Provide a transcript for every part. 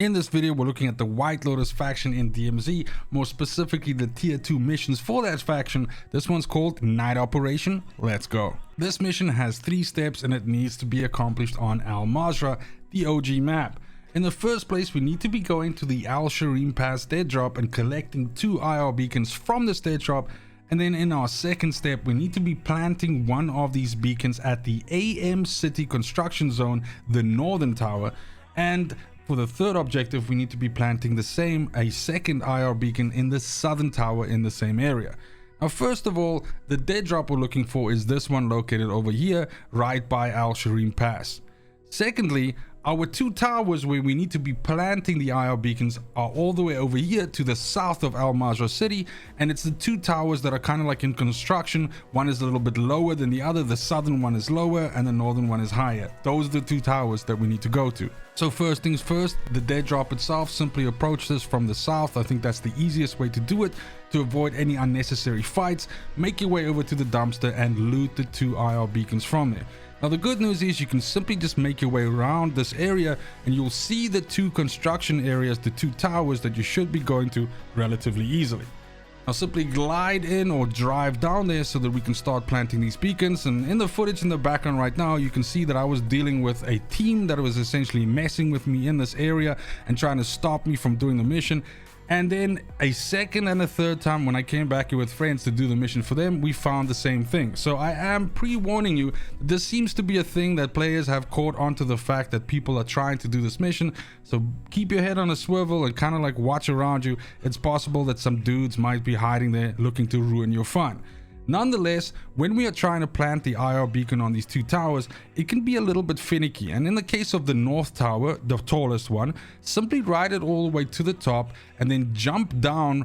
In this video, we're looking at the White Lotus faction in DMZ, more specifically the tier 2 missions for that faction. This one's called Night Operation. Let's go. This mission has 3 steps and it needs to be accomplished on Al-Mazrah, the OG map. In the first place, we need to be going to the Al Sharim Pass dead drop and collecting 2 IR beacons from this dead drop. And then in our second step, we need to be planting one of these beacons at the AM City construction zone, the northern tower. And for the third objective, we need to be planting a second IR beacon in the southern tower in the same area. Now, first of all, the dead drop we're looking for is this one located over here, right by Al Sharim Pass. Secondly, our 2 towers where we need to be planting the IR beacons are all the way over here to the south of Al-Mazrah City, and it's the 2 towers that are kind of like in construction. One is a little bit lower than the other. The southern one is lower and the northern one is higher. Those are the 2 towers that we need to go to. So first things first, the dead drop itself, simply approach this from the south. I think that's the easiest way to do it to avoid any unnecessary fights. Make your way over to the dumpster and loot the 2 IR beacons from there. Now, the good news is you can simply just make your way around this area and you'll see the 2 construction areas, the 2 towers that you should be going to relatively easily. Now, simply glide in or drive down there so that we can start planting these beacons. And in the footage in the background right now, you can see that I was dealing with a team that was essentially messing with me in this area and trying to stop me from doing the mission. And then a second and a third time when I came back here with friends to do the mission for them, we found the same thing. So I am pre-warning you, this seems to be a thing that players have caught onto the fact that people are trying to do this mission. So keep your head on a swivel and kind of like watch around you. It's possible that some dudes might be hiding there looking to ruin your fun. Nonetheless, when we are trying to plant the IR beacon on these 2 towers, it can be a little bit finicky. And in the case of the north tower, the tallest one, simply ride it all the way to the top and then jump down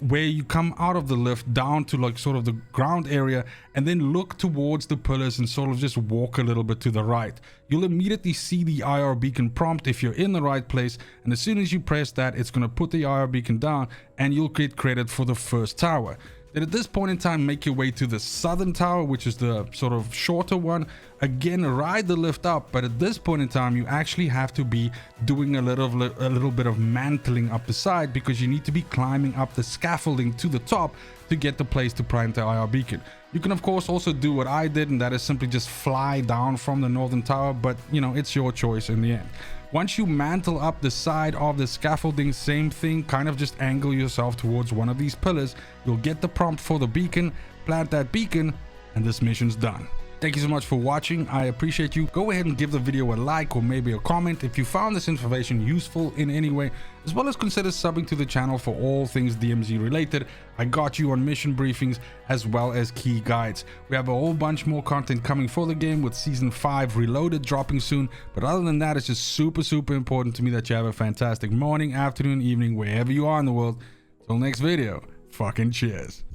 where you come out of the lift down to like sort of the ground area, and then look towards the pillars and sort of just walk a little bit to the right. You'll immediately see the IR beacon prompt if you're in the right place, and as soon as you press that, it's going to put the IR beacon down and you'll get credit for the first tower. Then at this point in time, make your way to the southern tower, which is the sort of shorter one. Again, ride the lift up, but at this point in time, you actually have to be doing a little bit of mantling up the side, because you need to be climbing up the scaffolding to the top to get the place to plant the IR beacon. You can of course also do what I did, and that is simply just fly down from the northern tower, but you know, it's your choice in the end. Once you mantle up the side of the scaffolding, same thing, kind of just angle yourself towards one of these pillars. You'll get the prompt for the beacon, plant that beacon, and this mission's done. Thank you so much for watching. I appreciate you. Go ahead and give the video a like or maybe a comment if you found this information useful in any way, as well as consider subbing to the channel for all things DMZ related. I got you on mission briefings as well as key guides. We have a whole bunch more content coming for the game, with season 5 Reloaded dropping soon. But other than that, it's just super important to me that you have a fantastic morning, afternoon, evening, wherever you are in the world. Till next video, fucking cheers.